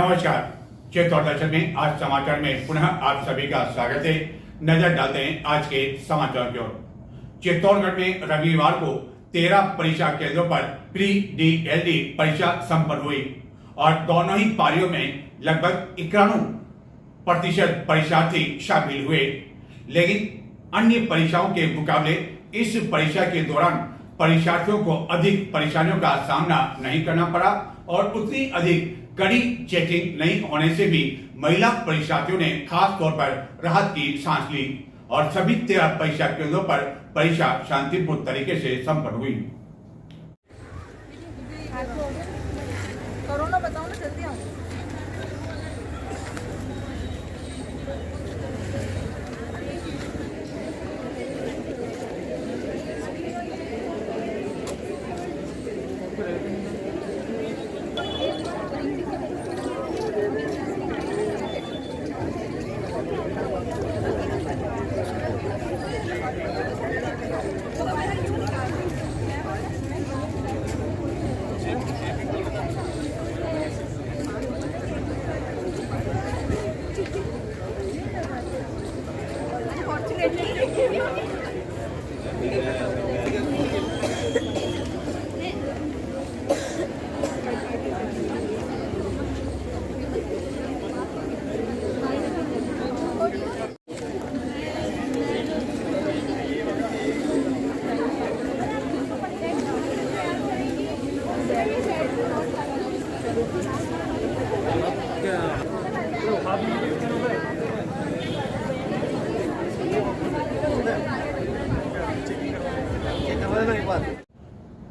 नमस्कार। चित्तौड़ दर्शन में आज समाचार में पुनः आप सभी का स्वागत है। नजर डालते हैं आज के समाचार की ओर। चित्तौड़गढ़ में रविवार को 13 परीक्षा केंद्रों पर प्री डीएलडी परीक्षा संपन्न हुई और दोनों ही पारियों में लगभग 91% परीक्षार्थी शामिल हुए। लेकिन अन्य परीक्षाओं के मुकाबले इस परीक्षा के दौरान परीक्षार्थियों को अधिक परेशानियों का सामना नहीं करना पड़ा और उतनी अधिक कड़ी चेकिंग नहीं होने से भी महिला परीक्षार्थियों ने खास तौर पर राहत की सांस ली और सभी 13 परीक्षा केंद्रों पर परीक्षा शांतिपूर्ण तरीके से संपन्न हुई। कोरोना बताओ ना, जल्दी आओ।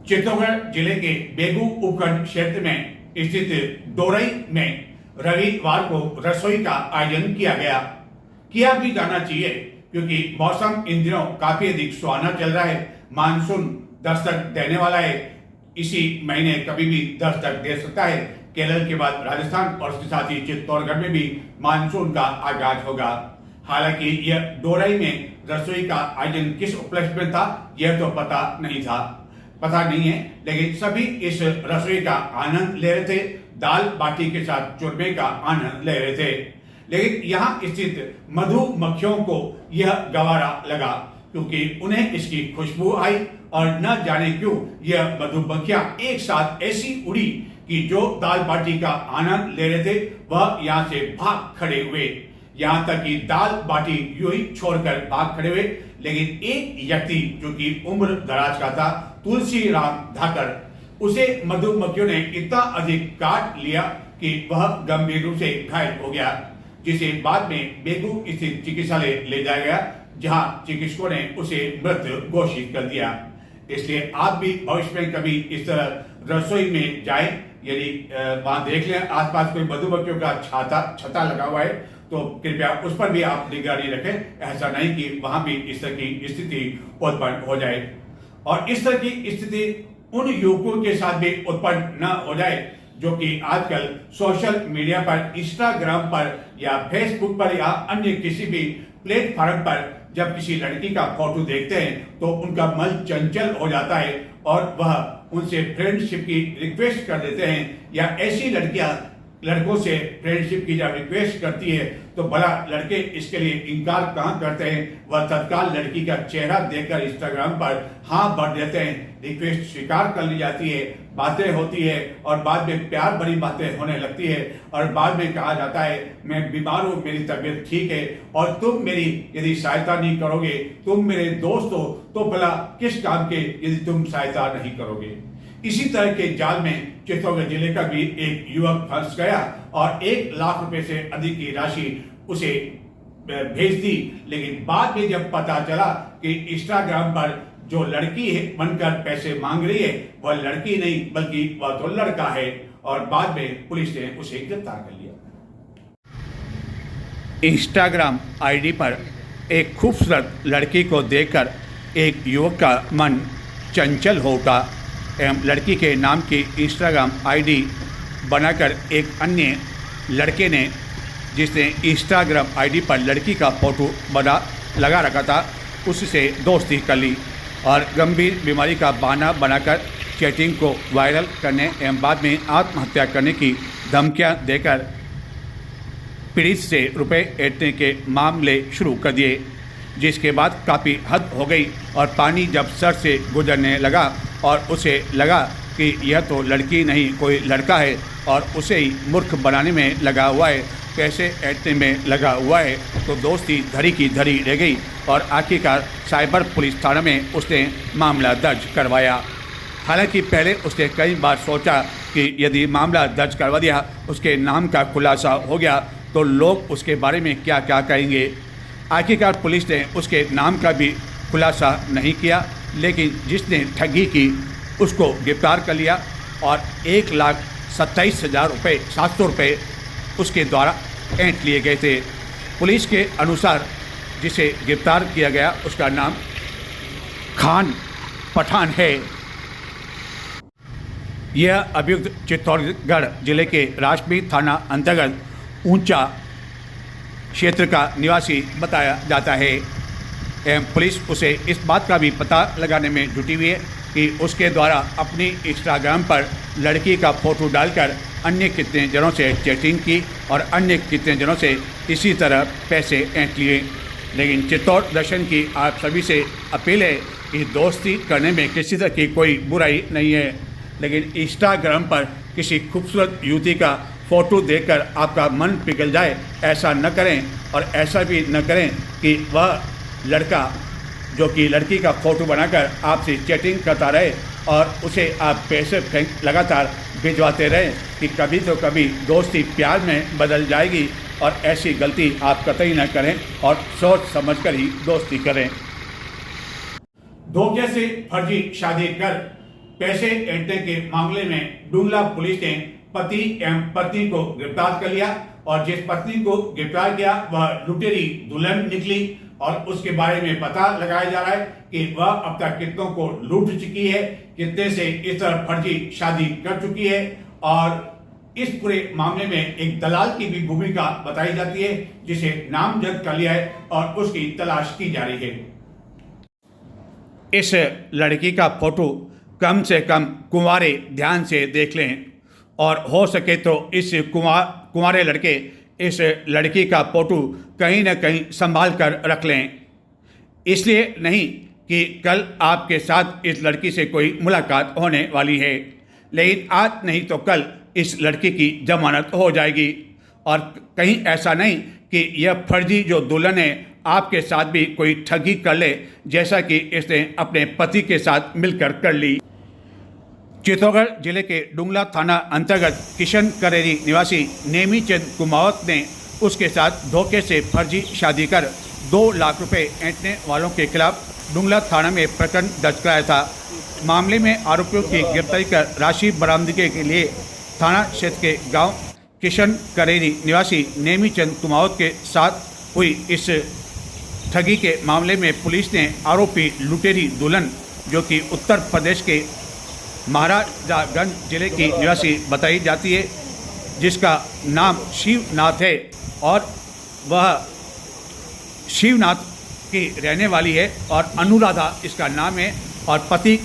चित्तौड़गढ़ जिले के बेगू उपखंड क्षेत्र में स्थित डोरई में रविवार को रसोई का आयोजन किया भी जाना चाहिए क्योंकि मौसम इन दिनों काफी अधिक सुहाना चल रहा है। मानसून दस्तक देने वाला है। इसी महीने कभी भी दस्तक दे सकता है। केरल के बाद राजस्थान और उसके साथ ही चित्तौड़गढ़ में भी मानसून का आगाज होगा। हालांकि यह डोरई में रसोई का आयोजन किस उपलक्ष्य में था यह तो पता नहीं है, लेकिन सभी इस रसोई का आनंद ले रहे थे। दाल बाटी के साथ चूरमे का आनंद ले रहे थे। लेकिन यहाँ स्थित मधुमक्खियों को यह गवारा लगा क्योंकि उन्हें इसकी खुशबू आई और न जाने क्यों यह मधुमक्खियां एक साथ ऐसी उड़ी कि जो दाल बाटी का आनंद ले रहे थे वह यहाँ से भाग खड़े हुए। यहाँ तक कि दाल बाटी यूं ही छोड़कर भाग खड़े हुए। लेकिन एक व्यक्ति जो कि उम्र दराज का था, तुलसी राम धाकर, उसे मधुमक्खियों ने इतना अधिक काट लिया कि वह गंभीर रूप से घायल हो गया, जिसे बाद में बेगू स्थित चिकित्सालय ले जाया गया, जहां चिकित्सकों ने उसे मृत घोषित कर दिया। इसलिए आप भी भविष्य में कभी इस तरह रसोई में जाएं, यदि वहां देख लें आसपास कोई मधुमक्खियों का छता लगा हुआ है तो कृपया उस पर भी आप निगरानी रखें। ऐसा नहीं कि वहां भी इस तरह की स्थिति उत्पन्न हो जाए और इस तरह की स्थिति उन युवकों के साथ भी उत्पन्न न हो जाए जो कि आजकल सोशल मीडिया पर, इंस्टाग्राम पर या फेसबुक पर या अन्य किसी भी प्लेटफॉर्म पर जब किसी लड़की का फोटो देखते हैं तो उनका मन चंचल हो जाता है और वह उनसे फ्रेंडशिप की रिक्वेस्ट कर देते हैं। या ऐसी लड़कियां लड़कों से फ्रेंडशिप की जब रिक्वेस्ट करती है तो भला लड़के इसके लिए इनकार कहाँ करते हैं। वह तत्काल लड़की का चेहरा देखकर इंस्टाग्राम पर हाँ भर देते हैं, रिक्वेस्ट स्वीकार कर ली जाती है, बातें होती है और बाद में प्यार भरी बातें होने लगती है और बाद में कहा जाता है मैं बीमार हूँ, मेरी तबीयत ठीक है और तुम मेरी यदि सहायता नहीं करोगे, तुम मेरे दोस्त हो तो भला किस काम के यदि तुम सहायता नहीं करोगे। इसी तरह के जाल में चित्तौड़गढ़ जिले का भी एक युवक फंस गया और 1 लाख रुपए से अधिक की राशि उसे भेज दी। लेकिन बाद में जब पता चला कि इंस्टाग्राम पर जो लड़की है बनकर पैसे मांग रही है वह लड़की नहीं बल्कि वह तो लड़का है और बाद में पुलिस ने उसे गिरफ्तार कर लिया। इंस्टाग्राम आईडी पर एक खूबसूरत लड़की को देखकर एक युवक का मन चंचल हो उठा एवं लड़की के नाम की इंस्टाग्राम आईडी बनाकर एक अन्य लड़के ने, जिसने इंस्टाग्राम आईडी पर लड़की का फोटो लगा रखा था, उससे दोस्ती कर ली और गंभीर बीमारी का बहाना बनाकर चैटिंग को वायरल करने एवं बाद में आत्महत्या करने की धमकियां देकर पीड़ित से रुपए ऐंठने के मामले शुरू कर दिए, जिसके बाद काफ़ी हद हो गई और पानी जब सर से गुजरने लगा और उसे लगा कि यह तो लड़की नहीं कोई लड़का है और उसे ही मूर्ख बनाने में लगा हुआ है, पैसे ऐंठने में लगा हुआ है, तो दोस्ती धरी की धरी रह गई और आखिरकार साइबर पुलिस थाना में उसने मामला दर्ज करवाया। हालांकि पहले उसने कई बार सोचा कि यदि मामला दर्ज करवा दिया, उसके नाम का खुलासा हो गया तो लोग उसके बारे में क्या क्या कहेंगे। आखिरकार पुलिस ने उसके नाम का भी खुलासा नहीं किया, लेकिन जिसने ठगी की उसको गिरफ्तार कर लिया और 1,27,000 रुपये 700 रुपये उसके द्वारा ऐंठ लिए गए थे। पुलिस के अनुसार जिसे गिरफ्तार किया गया उसका नाम खान पठान है। यह अभियुक्त चित्तौड़गढ़ जिले के राजपीर थाना अंतर्गत ऊंचा क्षेत्र का निवासी बताया जाता है एवं पुलिस उसे इस बात का भी पता लगाने में जुटी हुई है कि उसके द्वारा अपनी इंस्टाग्राम पर लड़की का फोटो डालकर अन्य कितने जनों से चैटिंग की और अन्य कितने जनों से इसी तरह पैसे ऐंठ लिए। लेकिन चित्तौड़ दर्शन की आप सभी से अपील है कि दोस्ती करने में किसी तरह की कोई बुराई नहीं है, लेकिन इंस्टाग्राम पर किसी खूबसूरत युवती का फ़ोटो देखकर आपका मन पिघल जाए, ऐसा न करें। और ऐसा भी न करें कि वह लड़का जो कि लड़की का फ़ोटो बनाकर आपसे चैटिंग करता रहे और उसे आप पैसे लगातार भिजवाते रहें कि कभी तो कभी दोस्ती प्यार में बदल जाएगी। और ऐसी गलती आप कतई न करें और सोच समझकर ही दोस्ती करें। धोखे से फर्जी शादी कर पैसे ऐंठने के मामले में डुंगला पुलिस ने पति एवं पत्नी को गिरफ्तार कर लिया और जिस पत्नी को गिरफ्तार किया वह लुटेरी दुल्हन निकली और उसके बारे में पता लगाया जा रहा है कि वह अब तक कितनों को लूट चुकी है, कितने से इस तरह फर्जी शादी कर चुकी है। और इस पूरे मामले में एक दलाल की भी भूमिका बताई जाती है जिसे नामजद कर लिया है और उसकी तलाश की जा रही है। इस लड़की का फोटो कम से कम कुंवारे ध्यान से देख लें और हो सके तो इस कुंवारे लड़के इस लड़की का फोटो कहीं न कहीं संभाल कर रख लें। इसलिए नहीं कि कल आपके साथ इस लड़की से कोई मुलाकात होने वाली है, लेकिन आज नहीं तो कल इस लड़की की जमानत हो जाएगी। और कहीं ऐसा नहीं कि यह फर्जी जो दुल्हन है आपके साथ भी कोई ठगी कर ले, जैसा कि इसने अपने पति के साथ मिलकर कर ली। चित्तौड़गढ़ जिले के डुंगला थाना अंतर्गत किशन करेरी निवासी नेमीचंद कुमावत ने उसके साथ धोखे से फर्जी शादी कर 2 लाख रुपए ऐंठने वालों के खिलाफ डुंगला थाना में प्रकरण दर्ज कराया था। मामले में आरोपियों की गिरफ्तारी कर राशि बरामदगी के लिए थाना क्षेत्र के गांव किशन करेरी निवासी नेमीचंद कुमावत के साथ हुई इस ठगी के मामले में पुलिस ने आरोपी लुटेरी दुल्हन जो कि उत्तर प्रदेश के महाराजागंज जिले की निवासी बताई जाती है, जिसका नाम शिवनाथ है और वह शिवनाथ की रहने वाली है और अनुराधा इसका नाम है और पति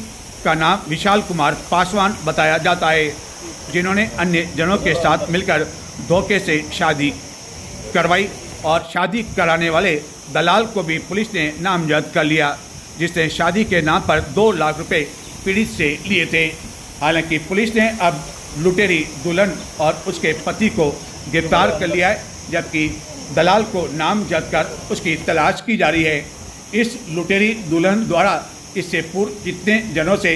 का नाम विशाल कुमार पासवान बताया जाता है, जिन्होंने अन्य जनों के साथ मिलकर धोखे से शादी करवाई और शादी कराने वाले दलाल को भी पुलिस ने नामजद कर लिया, जिसने शादी के नाम पर 2 लाख रुपए पीड़ित से लिए थे। हालांकि पुलिस ने अब लुटेरी दुल्हन और उसके पति को गिरफ्तार कर लिया है, जबकि दलाल को नामजद कर उसकी तलाश की जा रही है। इस लुटेरी दुल्हन द्वारा इससे पूर्व कितने जनों से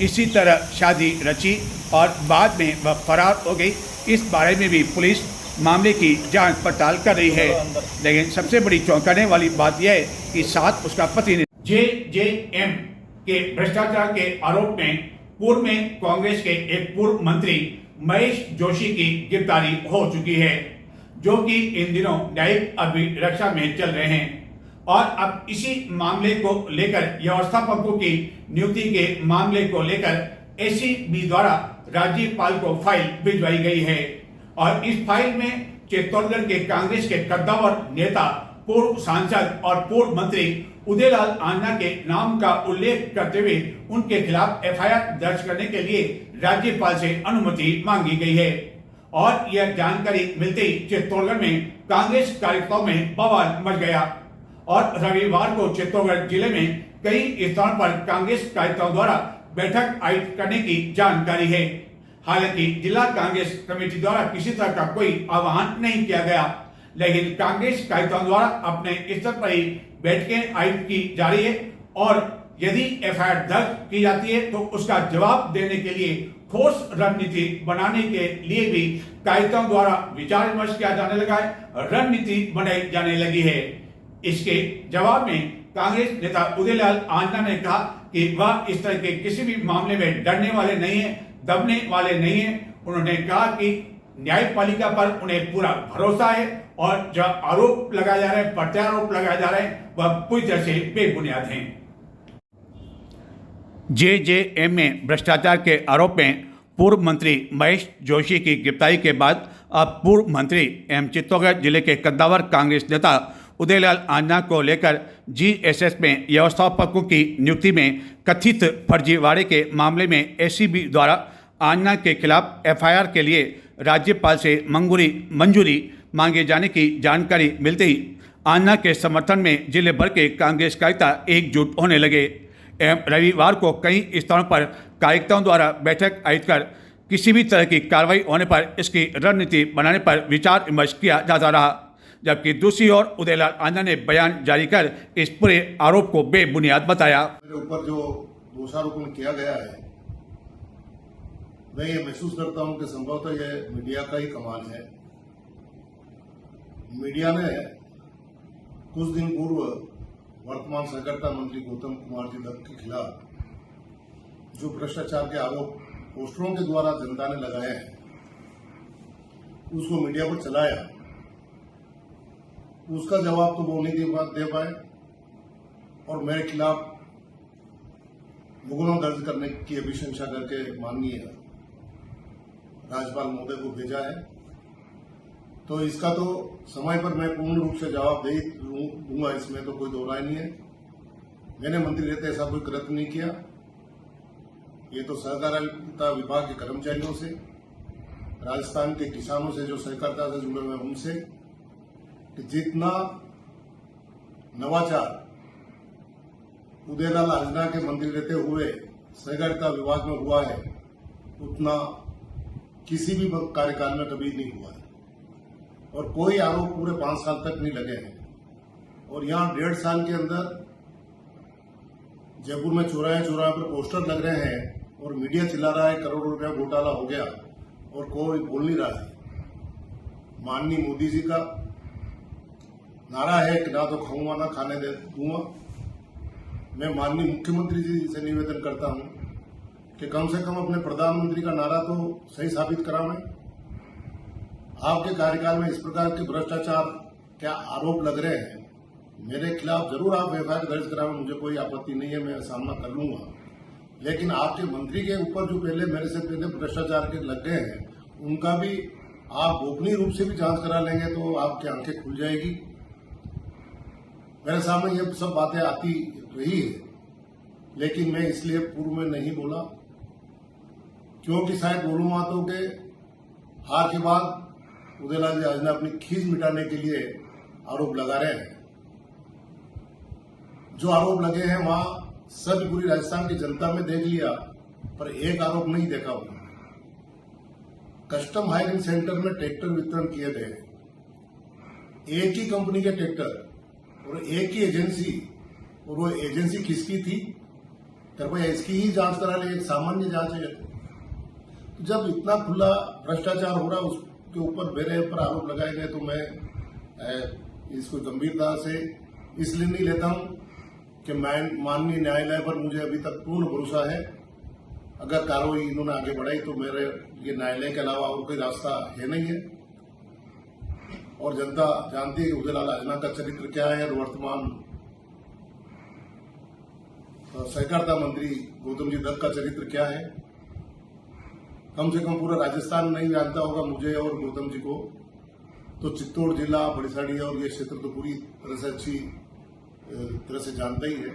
इसी तरह शादी रची और बाद में वह फरार हो गई, इस बारे में भी पुलिस मामले की जांच पड़ताल कर रही है। लेकिन सबसे बड़ी चौंकाने वाली बात यह है कि साथ उसका पति ने JJM के भ्रष्टाचार के आरोप में पूर्व में कांग्रेस के एक पूर्व मंत्री महेश जोशी की गिरफ्तारी हो चुकी है, जो कि इन दिनों न्यायिक अभिरक्षा में चल रहे हैं। और अब इसी मामले को लेकर व्यवस्थापकों की नियुक्ति के मामले को लेकर ACB द्वारा राज्यपाल को फाइल भिजवाई गई है और इस फाइल में चित्तौड़गढ़ के कांग्रेस के कद्दावर नेता पूर्व सांसद और पूर्व मंत्री उदयलाल आन्ना के नाम का उल्लेख करते हुए उनके खिलाफ FIR दर्ज करने के लिए राज्यपाल से अनुमति मांगी गई है। और यह जानकारी मिलते ही चित्तौड़गढ़ में कांग्रेस कार्यकर्ताओं में बवाल मच गया और रविवार को चित्तौड़गढ़ जिले में कई स्थानों पर कांग्रेस कार्यकर्ताओं द्वारा बैठक आयोजित करने की जानकारी है। हालांकि जिला कांग्रेस कमेटी द्वारा किसी तरह का कोई आह्वान नहीं किया गया, लेकिन कांग्रेस कार्यकर्ताओं द्वारा अपने स्तर पर ही बैठकें आयोजित की जा रही है और यदि एफआईआर दर्ज की जाती है तो उसका जवाब देने के लिए ठोस रणनीति बनाने के लिए भी कार्यकर्ताओं द्वारा विचार विमर्श किया जाने लगा है, रणनीति बनाई जाने लगी है। इसके जवाब में कांग्रेस नेता उदयलाल आंजना ने कहा कि वह इस तरह के किसी भी मामले में डरने वाले नहीं है, दबने वाले नहीं है। उन्होंने कहा कि न्यायपालिका पर उन्हें पूरा भरोसा है और जो आरोप लगाए जा रहे हैं, प्रत्यारोप लगाए जा रहे हैं, वह पूरी तरह से बेबुनियाद हैं। जेजेएम में भ्रष्टाचार के आरोप में पूर्व मंत्री महेश जोशी की गिरफ्तारी के बाद अब पूर्व मंत्री एवं चित्तौड़गढ़ जिले के कद्दावर कांग्रेस नेता उदयलाल आंजना को लेकर जीएसएस में व्यवस्थापकों की नियुक्ति में कथित फर्जीवाड़े के मामले में एसीबी द्वारा आंजना के खिलाफ एफआईआर के लिए राज्यपाल से मंजूरी मांगे जाने की जानकारी मिलते ही आंजना के समर्थन में जिले भर के कांग्रेस कार्यकर्ता एकजुट होने लगे एवं रविवार को कई स्थानों पर कार्यकर्ताओं द्वारा बैठक आयोजित कर किसी भी तरह की कार्रवाई होने पर इसकी रणनीति बनाने पर विचार विमर्श किया जाता रहा। जबकि दूसरी ओर उदयलाल आंजना ने बयान जारी कर इस पूरे आरोप को बेबुनियाद बताया। मेरे ऊपर जो दोषारोपण किया गया है, मैं ये महसूस करता हूं कि संभवतः यह मीडिया का ही कमाल है। मीडिया ने कुछ दिन पूर्व वर्तमान सहकारिता मंत्री गौतम कुमार जी दत्त के खिलाफ जो भ्रष्टाचार के आरोप पोस्टरों के द्वारा जनता ने लगाए हैं, उसको मीडिया पर चलाया। उसका जवाब तो वो नहीं दे पाए और मेरे खिलाफ मुकदमा दर्ज करने की अभिशंसा करके माननीय राज्यपाल महोदय को भेजा है। तो इसका तो समय पर मैं पूर्ण रूप से जवाब दे दूंगा, इसमें तो कोई दो राय नहीं है। मैंने मंत्री रहते ऐसा कोई कृत्य नहीं किया। ये तो सहकारिता विभाग के कर्मचारियों से, राजस्थान के किसानों से जो सहकारिता से जुड़े हुए उनसे, कि जितना नवाचार उदयलाल आंजना के मंत्री रहते हुए सहकारिता विभाग में हुआ है, उतना किसी भी कार्यकाल में कभी नहीं हुआ है। और कोई आरोप पूरे 5 साल तक नहीं लगे हैं। और यहां 1.5 साल के अंदर जयपुर में चौराहे पर पोस्टर लग रहे हैं और मीडिया चिल्ला रहा है करोड़ों रुपया घोटाला हो गया और कोई बोल नहीं रहा है। माननीय मोदी जी का नारा है कि ना तो खाऊंगा ना खाने दूंगा। मैं माननीय मुख्यमंत्री जी से निवेदन करता हूं कि कम से कम अपने प्रधानमंत्री का नारा तो सही साबित करावें। आपके कार्यकाल में इस प्रकार के भ्रष्टाचार क्या आरोप लग रहे हैं, मेरे खिलाफ जरूर आप एफआईआर दर्ज करावें, मुझे कोई आपत्ति नहीं है, मैं सामना कर लूंगा। लेकिन आपके मंत्री के ऊपर जो पहले मेरे से पहले भ्रष्टाचार के लग गए हैं, उनका भी आप गोपनीय रूप से भी जांच करा लेंगे तो आपकी आंखें खुल जाएगी। मेरे सामने ये सब बातें आती रही है, लेकिन मैं इसलिए पूर्व में नहीं बोला क्योंकि शायद बोलूंगा तो के हार के बाद उदयलाल जी आंजना अपनी खींच मिटाने के लिए आरोप लगा रहे हैं। जो आरोप लगे हैं वहां सब पूरी राजस्थान की जनता में देख लिया, पर एक आरोप नहीं देखा उन्होंने। कस्टम हायरिंग सेंटर में ट्रैक्टर वितरण किए गए, एक ही कंपनी के ट्रैक्टर और एक ही एजेंसी, और वो एजेंसी किसकी थी? कृपया इसकी ही जांच करा ले, एक सामान्य जांच है। तो जब इतना खुला भ्रष्टाचार हो रहा है, उसके ऊपर मेरे ऊपर आरोप लगाए गए, तो मैं इसको गंभीरता से इसलिए नहीं लेता हूं कि माननीय न्यायालय पर मुझे अभी तक पूर्ण भरोसा है। अगर कार्रवाई इन्होंने आगे बढ़ाई तो मेरे ये न्यायालय के अलावा और कोई रास्ता है नहीं है। और जनता जानती है कि उदयलाल आंजना का चरित्र क्या है और वर्तमान सहकारिता मंत्री गौतम जी दत्त का चरित्र क्या है। कम से कम पूरा राजस्थान नहीं जानता होगा मुझे और गौतम जी को, तो चित्तौड़ जिला, बड़ीसाड़ी और ये क्षेत्र तो पूरी तरह से अच्छी तरह से जानता ही है।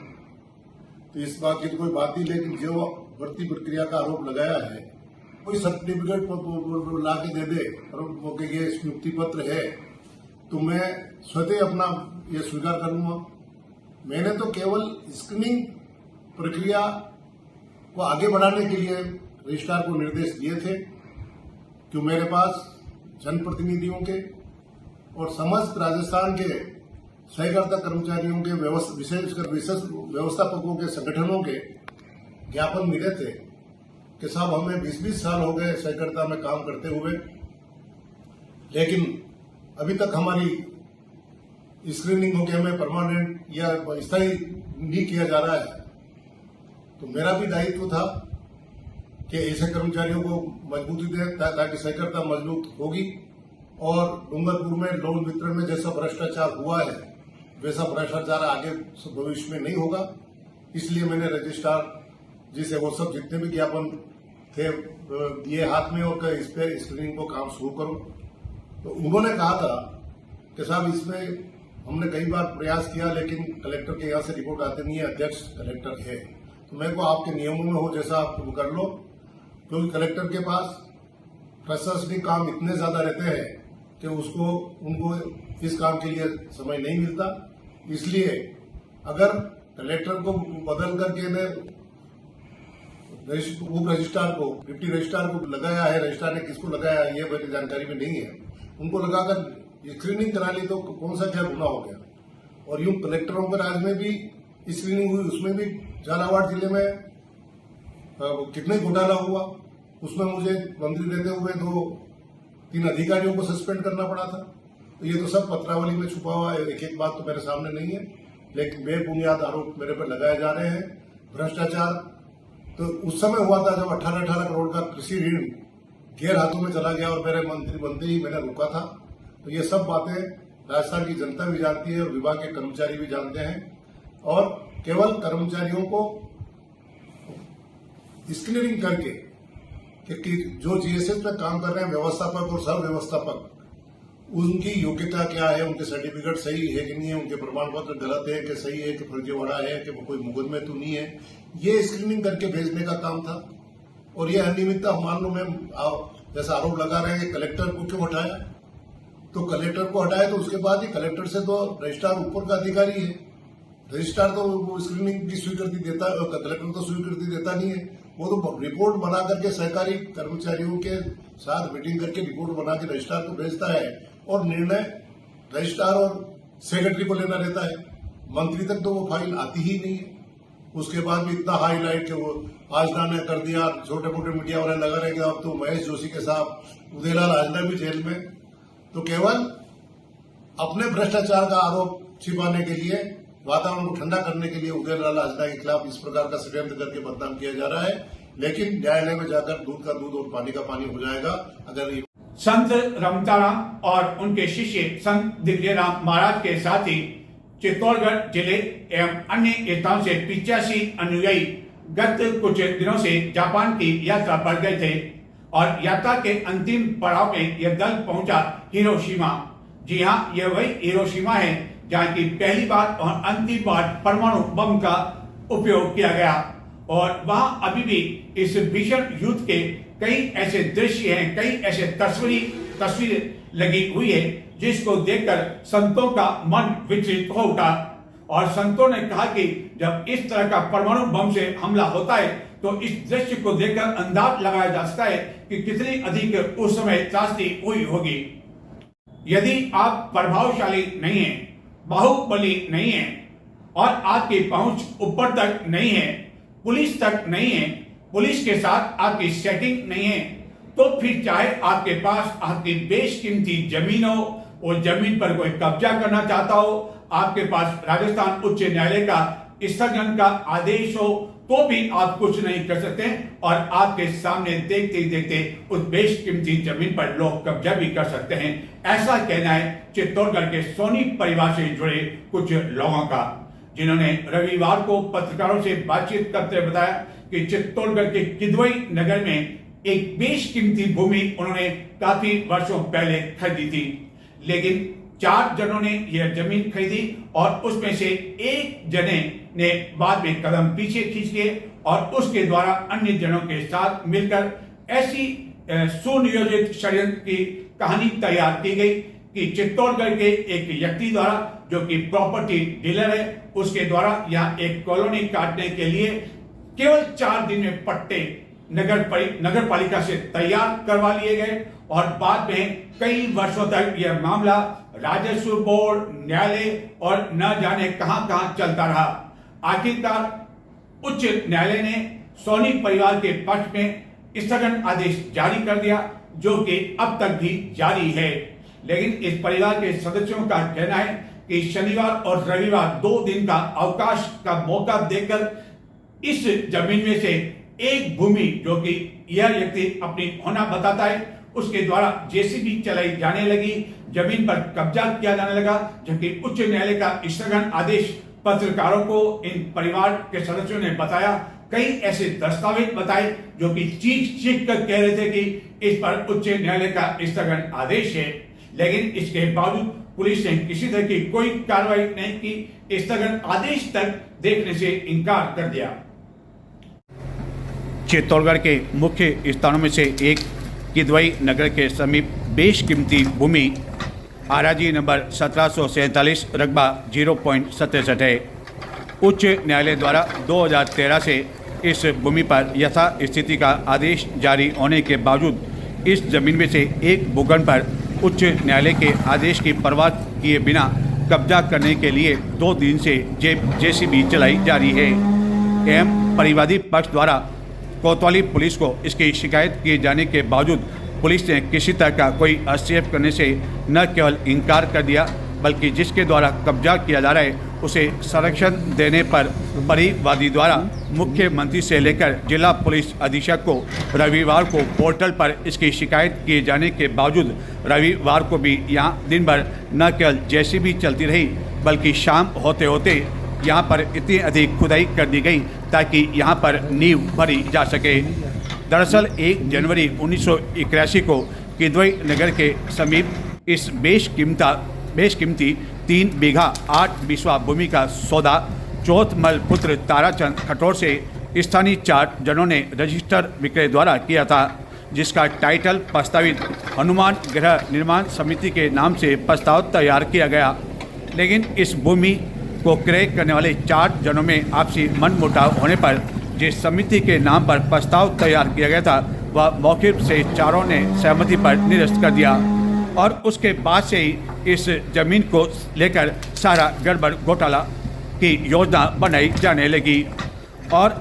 तो इस बात की तो कोई बात नहीं, लेकिन जो भर्ती प्रक्रिया का आरोप लगाया है, कोई सर्टिफिकेट ला के दे दे और वो ये नियुक्ति पत्र है, तो मैं स्वतः अपना ये स्वीकार करूंगा। मैंने तो केवल स्क्रीनिंग प्रक्रिया को आगे बढ़ाने के लिए रजिस्ट्रार को निर्देश दिए थे कि मेरे पास जनप्रतिनिधियों के और समस्त राजस्थान के सहकारिता कर्मचारियों के विशेषकर व्यवस्थापकों के संगठनों के ज्ञापन मिले थे कि साहब हमें 20-20 साल हो गए सहकारिता में काम करते हुए, लेकिन अभी तक हमारी स्क्रीनिंग हो के हमें परमानेंट या स्थायी नहीं किया जा रहा है। तो मेरा भी दायित्व था कि ऐसे कर्मचारियों को मजबूती दें ताकि सहकारिता मजबूत होगी और डूंगरपुर में लोन वितरण में जैसा भ्रष्टाचार हुआ है वैसा भ्रष्टाचार आगे भविष्य में नहीं होगा। इसलिए मैंने रजिस्ट्रार जिसे वो सब जितने भी ज्ञापन थे ये हाथ में और इस पे स्क्रीनिंग को काम शुरू करो। तो उन्होंने कहा था कि साहब इसमें हमने कई बार प्रयास किया लेकिन कलेक्टर के यहाँ से रिपोर्ट आती नहीं है, अध्यक्ष कलेक्टर है। तो मैं को आपके नियमों में हो जैसा आप कर लो, क्योंकि कलेक्टर के पास प्रशासनिक काम इतने ज्यादा रहते हैं कि उनको इस काम के लिए समय नहीं मिलता। इसलिए अगर कलेक्टर को बदल करके उप रजिस्ट्रार को डिप्टी रजिस्ट्रार को लगाया है, रजिस्ट्रार ने किसको लगाया है ये मेरी जानकारी में नहीं है, उनको लगाकर स्क्रीनिंग करा ली तो कौन सा क्या गुना हो गया। और यूं कलेक्टरों के राज में भी स्क्रीनिंग हुई, उसमें भी झालावाड़ जिले में कितने घोटाला हुआ, उसमें मुझे मंत्री रहते हुए 2-3 अधिकारियों को सस्पेंड करना पड़ा था। तो ये तो सब पत्रावली में छुपा हुआ है, एक एक बात तो मेरे सामने नहीं है, लेकिन बेबुनियाद आरोप मेरे पर लगाए जा रहे हैं। भ्रष्टाचार तो उस समय हुआ था जब 18-18 करोड़ का कृषि ऋण गैर हाथों में चला गया और मेरे मंत्री बनते ही मैंने रोका था। तो ये सब बातें राजस्थान की जनता भी जानती है और विभाग के कर्मचारी भी जानते हैं। और केवल कर्मचारियों को स्क्रीनिंग करके कि जो जीएसएस में काम कर रहे हैं व्यवस्थापक और सह व्यवस्थापक, उनकी योग्यता क्या है, उनके सर्टिफिकेट सही है कि नहीं है, उनके प्रमाण पत्र गलत है कि सही है कि फर्जीवाड़ा है कि कोई मुकदमे तो नहीं है, ये स्क्रीनिंग करके भेजने का काम था। और ये अनियमितता मान लो मैं जैसा आरोप लगा रहे हैं कि कलेक्टर को क्यों हटाया, तो कलेक्टर को हटाया तो उसके बाद ही कलेक्टर से तो रजिस्ट्रार ऊपर का अधिकारी है, रजिस्ट्रार तो स्क्रीनिंग की स्वीकृति देता, कलेक्टर तो स्वीकृति देता नहीं है। वो तो रिपोर्ट बना करके सहकारी कर्मचारियों के साथ मीटिंग करके रिपोर्ट बना के रजिस्ट्रार को भेजता है और निर्णय रजिस्ट्रार और सेक्रेटरी को लेना रहता है। मंत्री तक तो वो फाइल आती ही नहीं है। उसके बाद भी इतना हाईलाइट कि वो आजना ने कर दिया, छोटे मोटे मीडिया वाले लगा रहे कि अब तो महेश जोशी के साथ उदयलाल आजना भी जेल में। तो केवल अपने भ्रष्टाचार का आरोप छिपाने के लिए, वातावरण को ठंडा करने के लिए उदयलाल आजना के खिलाफ इस प्रकार का षड्यंत्र करके बदनाम किया जा रहा है। लेकिन न्यायालय में जाकर दूध का दूध और पानी का पानी हो जाएगा अगर ये संत रमताराम और उनके शिष्य संत दिव्यराम महाराज के साथ ही चित्तौड़गढ़ जिले एवं अन्य स्थानों से 85 अनुयायी गत कुछ दिनों से जापान की यात्रा पर गए थे और यात्रा के अंतिम पड़ाव में यह दल पहुंचा हिरोशिमा। जी हाँ, यह वही हिरोशिमा है जहां की पहली बार और अंतिम बार परमाणु बम का उपयोग किया गया। और वहां अभी भी इस भीषण युद्ध के कई ऐसे दृश्य हैं, कई ऐसे तस्वीरें लगी हुई है जिसको देखकर संतों का मन विचलित हो उठा। और संतों ने कहा कि जब इस तरह का परमाणु बम से हमला होता है तो इस दृश्य को देखकर अंदाज लगाया जा सकता है कि कितनी अधिक उस समय त्रासदी हुई होगी। यदि आप प्रभावशाली नहीं है, बाहुबली नहीं है और आपकी पहुंच ऊपर तक नहीं है, पुलिस तक नहीं है, पुलिस के साथ आपकी सेटिंग नहीं है, तो फिर चाहे आपके पास आपकी बेशकीमती जमीन हो और जमीन पर कोई कब्जा करना चाहता हो, आपके पास राजस्थान उच्च न्यायालय का स्थगन का आदेश हो, तो भी आप कुछ नहीं कर सकते और आपके सामने देखते ही देखते उस बेशकीमती जमीन पर लोग कब्जा भी कर सकते हैं। ऐसा कहना है चित्तौड़गढ़ के सोनी परिवार से जुड़े कुछ लोगों का, जिन्होंने रविवार को पत्रकारों से बातचीत करते बताया कि चित्तौड़गढ़ के किदवई नगर में एक बेशकीमती भूमि उन्होंने काफी वर्षों पहले खरीदी थी, लेकिन 4 जनों ने यह जमीन खरीदी और उसमें से एक जने ने बाद में कदम पीछे खींच लिए और उसके द्वारा अन्य जनों के साथ मिलकर ऐसी सुनियोजित षड्यंत्र की कहानी तैयार की गई कि चित्तौड़गढ़ के एक व्यक्ति द्वारा, जो कि प्रॉपर्टी डीलर है, उसके द्वारा यहाँ एक कॉलोनी काटने के लिए केवल 4 दिन में पट्टे नगर पालिका से तैयार करवा लिए गए और बाद में कई वर्षों तक यह मामला राजस्व बोर्ड, न्यायालय और न जाने कहां चलता रहा। आखिरकार उच्च न्यायालय ने सोनी परिवार के पक्ष में स्थगन आदेश जारी कर दिया, जो कि अब तक भी जारी है। लेकिन इस परिवार के सदस्यों का कहना है कि शनिवार और रविवार 2 दिन का अवकाश का मौका देकर इस जमीन में से एक भूमि, जो कि यह व्यक्ति अपनी होना बताता है, उसके द्वारा जेसीबी चलाई जाने लगी, जमीन पर कब्जा किया जाने लगा। जबकि उच्च न्यायालय का स्थगन आदेश पत्रकारों को इन परिवार के सदस्यों ने बताया, कई ऐसे दस्तावेज बताए जो कि चीख कर कह रहे थे कि इस पर उच्च न्यायालय का स्थगन आदेश है। लेकिन इसके बावजूद पुलिस ने किसी तरह की कोई कार्रवाई नहीं की, स्थगन आदेश तक देखने से इनकार कर दिया। चित्तौड़गढ़ के मुख्य स्थानों में से एक किदवई नगर के समीप बेशकीमती भूमि आरजी नंबर 1747 रकबा 0.67 है। उच्च न्यायालय द्वारा 2013 से इस भूमि पर यथा स्थिति का आदेश जारी होने के बावजूद इस जमीन में से एक भूखंड पर उच्च न्यायालय के आदेश की परवाह किए बिना कब्जा करने के लिए 2 दिन से जेसीबी चलाई जा रही है। एवं परिवादी पक्ष द्वारा कोतवाली पुलिस को इसकी शिकायत किए जाने के बावजूद पुलिस ने किसी तरह का कोई हस्तक्षेप करने से न केवल इनकार कर दिया, बल्कि जिसके द्वारा कब्जा किया जा रहा है उसे संरक्षण देने पर परिवादी द्वारा मुख्यमंत्री से लेकर जिला पुलिस अधीक्षक को रविवार को पोर्टल पर इसकी शिकायत किए जाने के बावजूद रविवार को भी यहाँ दिन भर न केवल जेसीबी चलती रही, बल्कि शाम होते होते यहाँ पर इतनी अधिक खुदाई कर दी गई ताकि यहाँ पर नींव भरी जा सके। दरअसल 1 जनवरी 1981 को किदवई नगर के समीप इस बेशकीमती 3 बीघा 8 बिस्वा भूमि का सौदा चौथमल पुत्र ताराचंद खटोर से स्थानीय 4 जनों ने रजिस्टर विक्रय द्वारा किया था, जिसका टाइटल प्रस्तावित हनुमान गृह निर्माण समिति के नाम से प्रस्ताव तैयार किया गया। लेकिन इस भूमि को क्रय करने वाले 4 जनों में आपसी मनमुटाव होने पर जिस समिति के नाम पर प्रस्ताव तैयार किया गया था, वह मौके से चारों ने सहमति पर निरस्त कर दिया और उसके बाद से ही इस जमीन को लेकर सारा गड़बड़ घोटाला की योजना बनाई जाने लगी और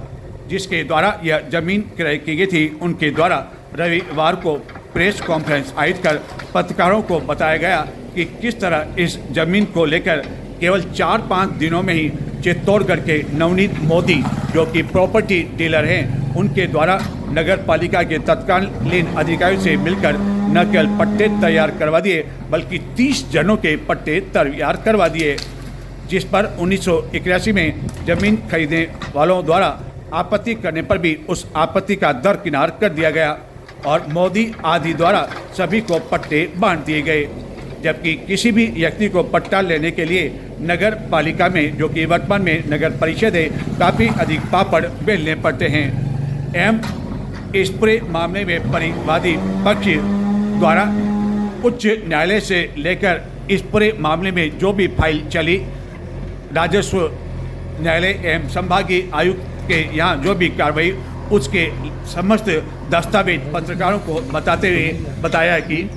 जिसके द्वारा यह जमीन क्रय की गई थी, उनके द्वारा रविवार को प्रेस कॉन्फ्रेंस आयोजित कर पत्रकारों को बताया गया कि किस तरह इस जमीन को लेकर केवल 4-5 दिनों में ही चित्तौड़गढ़ के नवनीत मोदी, जो कि प्रॉपर्टी डीलर हैं, उनके द्वारा नगर पालिका के तत्कालीन अधिकारियों से मिलकर न केवल पट्टे तैयार करवा दिए, बल्कि 30 जनों के पट्टे तैयार करवा दिए, जिस पर 1981 में जमीन खरीदने वालों द्वारा आपत्ति करने पर भी उस आपत्ति का दरकिनार कर दिया गया और मोदी आदि द्वारा सभी को पट्टे बांट दिए गए। जबकि किसी भी व्यक्ति को पट्टा लेने के लिए नगर पालिका में, जो कि वर्तमान में नगर परिषद है, काफ़ी अधिक पापड़ बेलने पड़ते हैं। एवं इस पूरे मामले में परिवादी पक्ष द्वारा उच्च न्यायालय से लेकर इस पूरे मामले में जो भी फाइल चली, राजस्व न्यायालय एवं संभागीय आयुक्त के यहाँ जो भी कार्रवाई, उसके समस्त दस्तावेज पत्रकारों को बताते हुए बताया कि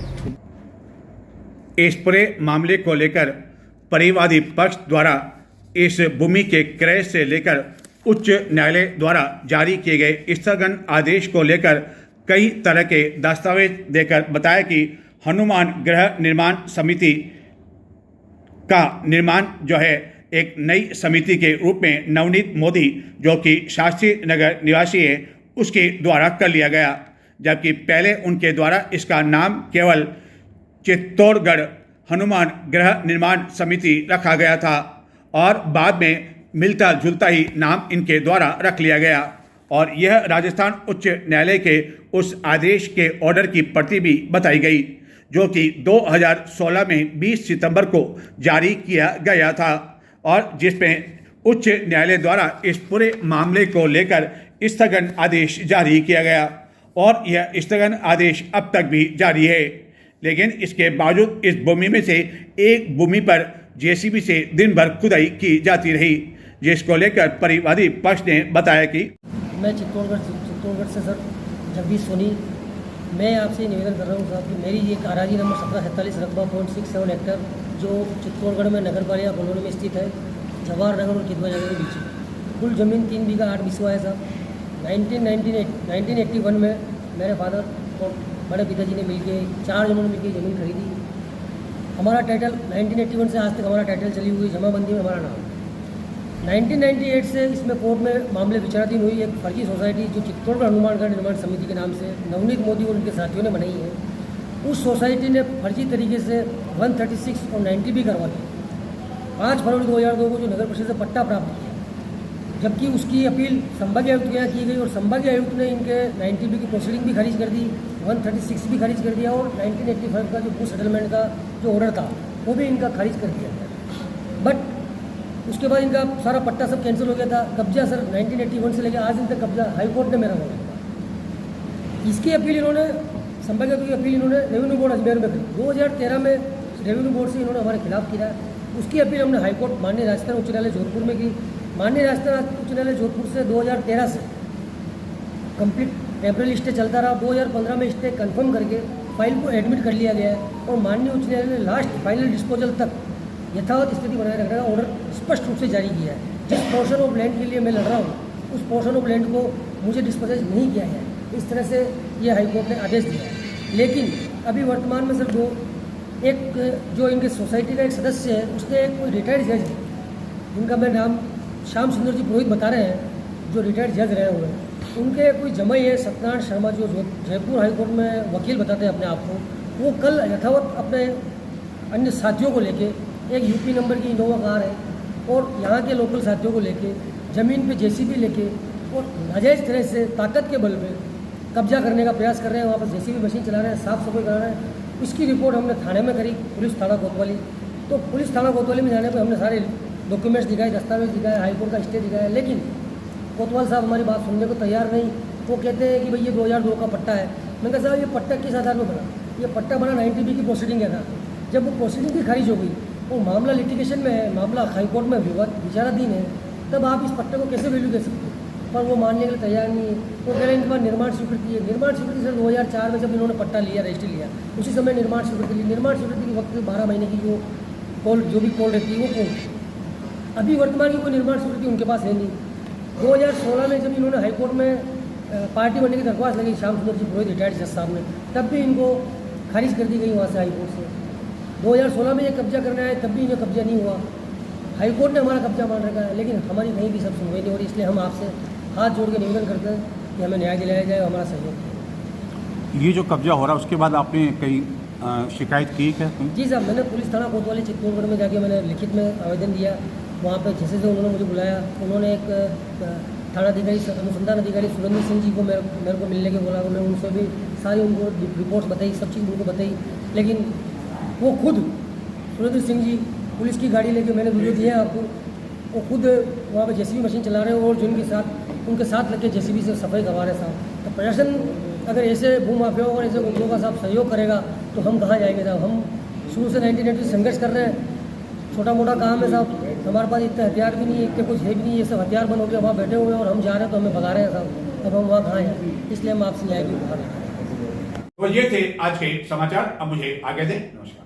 इस पूरे मामले को लेकर परिवादी पक्ष द्वारा इस भूमि के क्रय से लेकर उच्च न्यायालय द्वारा जारी किए गए स्थगन आदेश को लेकर कई तरह के दस्तावेज देकर बताया कि हनुमान गृह निर्माण समिति का निर्माण जो है एक नई समिति के रूप में नवनीत मोदी, जो कि शास्त्री नगर निवासी है, उसके द्वारा कर लिया गया। जबकि पहले उनके द्वारा इसका नाम केवल चित्तौड़गढ़ हनुमान गृह निर्माण समिति रखा गया था और बाद में मिलता जुलता ही नाम इनके द्वारा रख लिया गया और यह राजस्थान उच्च न्यायालय के उस आदेश के ऑर्डर की प्रति भी बताई गई, जो कि 2016 में 20 सितंबर को जारी किया गया था और जिसमें उच्च न्यायालय द्वारा इस पूरे मामले को लेकर स्थगन आदेश जारी किया गया और यह स्थगन आदेश अब तक भी जारी है। लेकिन इसके बावजूद इस भूमि में से एक भूमि पर जेसीबी से दिन भर खुदाई की जाती रही, जिसको लेकर परिवादी पक्ष ने बताया कि मैं चित्तौड़गढ़ से सर जगदीश सोनी, मैं आपसे निवेदन कर रहा हूँ साहब कि मेरी ये काराजी नंबर 1747 रकबा 0.67 हेक्टर जो चित्तौड़गढ़ में नगर पालिका कॉलोनी में स्थित है, जवाहर नगर और किदवा नगर के बीच कुल ज़मीन 3 बीघा 8 बिस्वा है साहब। 1981 में मेरे फादर और बड़े पिताजी ने मिलके 4 जनों ने मिलकर ज़मीन खरीदी। हमारा टाइटल 1981 से आज तक हमारा टाइटल चली हुई, जमाबंदी में हमारा नाम। 1998 से इसमें कोर्ट में मामले विचाराधीन हुई एक फर्जी सोसाइटी जो चित्तौड़गढ़ हनुमानगढ़ निर्माण समिति के नाम से नवनीत मोदी और उनके साथियों ने बनाई है। उस सोसाइटी ने फर्जी तरीके से 136 और 90 भी करवा दी 5 फरवरी 2002 को जो नगर परिषद से पट्टा प्राप्त किया, जबकि उसकी अपील संभागीय आयुक्त के यहाँ की गई और संभागीय आयुक्त ने इनके 90 बी की प्रोसीडिंग भी खारिज कर दी, 136 भी खारिज कर दिया और 1985 का जो भू सेटलमेंट का जो ऑर्डर था वो भी इनका खारिज कर दिया। बट उसके बाद इनका सारा पट्टा सब कैंसिल हो गया था। कब्जा सर 1981 से लेकर आज दिन तक कब्जा हाई कोर्ट ने मेरा बोला। इसकी अपील इन्होंने संभागीय आयुक्त की अपील इन्होंने रेवेन्यू बोर्ड अजमेर में करी। 2013 में रेवेन्यू बोर्ड से इन्होंने हमारे खिलाफ किया। उसकी अपील हमने हाई कोर्ट माननीय राजस्थान उच्च न्यायालय जोधपुर में की। माननीय राजस्थान उच्च न्यायालय जोधपुर से 2013 से कंप्लीट टेम्पररी स्टे चलता रहा। 2015 में स्टे कंफर्म करके फाइल को एडमिट कर लिया गया है और माननीय उच्च न्यायालय ने लास्ट फाइनल डिस्पोजल तक यथावत स्थिति बनाए रखने का ऑर्डर स्पष्ट रूप से जारी किया है। जिस पोर्शन ऑफ लैंड के लिए मैं लड़ रहा हूँ उस पोर्शन ऑफ लैंड को मुझे डिस्पोजेज नहीं किया है, इस तरह से ये हाईकोर्ट ने आदेश दिया है। लेकिन अभी वर्तमान में सर एक जो इनके सोसाइटी का एक सदस्य है उसने एक कोई रिटायर्ड जज है जिनका मैं नाम श्याम सुंदर जी पुरोहित बता रहे हैं, जो रिटायर्ड जज रहे हुए हैं, उनके कोई जमाई है सत्यनारायण शर्मा जो जयपुर हाईकोर्ट में वकील बताते हैं अपने आप को। वो कल यथावत अपने अन्य साथियों को लेके एक यूपी नंबर की इनोवा कार है और यहाँ के लोकल साथियों को लेके ज़मीन पे जेसीबी लेके और नाजायज़ तरह से ताकत के बल पे कब्जा करने का प्रयास कर रहे हैं। वहाँ पर जेसीबी मशीन चला रहे हैं, साफ़ सफाई करा रहे हैं। इसकी रिपोर्ट हमने थाने में करी, पुलिस थाना कोतवाली। तो पुलिस थाना कोतवाली में जाने पर हमने सारे डॉक्यूमेंट्स दिखाए, दस्तावेज दिखाए, हाईकोर्ट का स्टे दिखाया, लेकिन कोतवाल साहब हमारी बात सुनने को तैयार नहीं। वो कहते हैं कि भाई ये 2002 का पट्टा है। मैंने कहा साहब ये पट्टा किस आधार पर बना? ये पट्टा बना 90 बी की प्रोसीडिंग है था। जब वो प्रोसीडिंग भी खारिज हो गई और मामला लिटिगेशन में है, मामला हाईकोर्ट में विचाराधीन है, तब आप इस पट्टे को कैसे वैल्यू दे सकते हैं? पर वो मानने के लिए तैयार नहीं है। वो कह रहे हैं इनके पास निर्माण स्वीकृति है। निर्माण स्वीकृति सर 2004 में जब इन्होंने पट्टा लिया, रजिस्ट्री लिया, उसी समय निर्माण स्वीकृति ली। निर्माण स्वीकृति के वक्त 12 महीने की जो भी कॉल रहती है वो कौन, अभी वर्तमान की कोई निर्माण स्वीकृति उनके पास है नहीं। 2016 में जब इन्होंने हाईकोर्ट में पार्टी बनने की दरख्वास्त लगी श्याम सुंदर जी पुरोहित रिटायर्ड जज साहब ने, तब भी इनको खारिज कर दी गई वहाँ से हाईकोर्ट से। 2016 में ये कब्जा करने आए तब भी इन्हें कब्जा नहीं हुआ। हाईकोर्ट ने हमारा कब्जा मान रखा है, लेकिन हमारी कहीं भी सब सुनवाई नहीं हो रही। इसलिए हम आपसे हाथ जोड़ के निवेदन करते हैं कि हमें न्याय दिलाया जाए, हमारा सहयोग। ये जो कब्जा हो रहा है उसके बाद आपने कहीं शिकायत की क्या? जी साहब, मैंने पुलिस थाना कोतवाली चित्तौड़गढ़ में जाके मैंने लिखित में आवेदन दिया। वहाँ पे जैसे उन्होंने मुझे बुलाया, उन्होंने एक थानाधिकारी अनुसंधान अधिकारी सुरेंद्र सिंह जी को मेरे को मिलने के बोला। मैं उनसे भी सारी उनको रिपोर्ट्स बताई, सब चीज़ उनको बताई, लेकिन वो खुद सुरेंद्र सिंह जी पुलिस की गाड़ी लेके, मैंने वीडियो दिया है आपको, वो खुद वहाँ पे जेसीबी मशीन चला रहे हैं और जो उनके साथ लग के जेसीबी से सफाई करवा रहे साहब। तो प्रशासन अगर ऐसे भूमाफियाओं और ऐसे गुंडों का साहब सहयोग करेगा तो हम कहाँ जाएंगे साहब? हम शुरू से 1980 संघर्ष कर रहे हैं। छोटा मोटा काम है साहब, हमारे पास इतने हथियार भी नहीं है, इतने कुछ है भी नहीं। ये सब हथियार बन हो गया, वहाँ बैठे हुए हैं और हम जा रहे हैं तो हमें भगा रहे हैं साहब। अब हम वहाँ कहाँ हैं? इसलिए हम आपसे न्याय की गुहार। तो ये थे आज के समाचार। अब मुझे आगे दें। नमस्कार।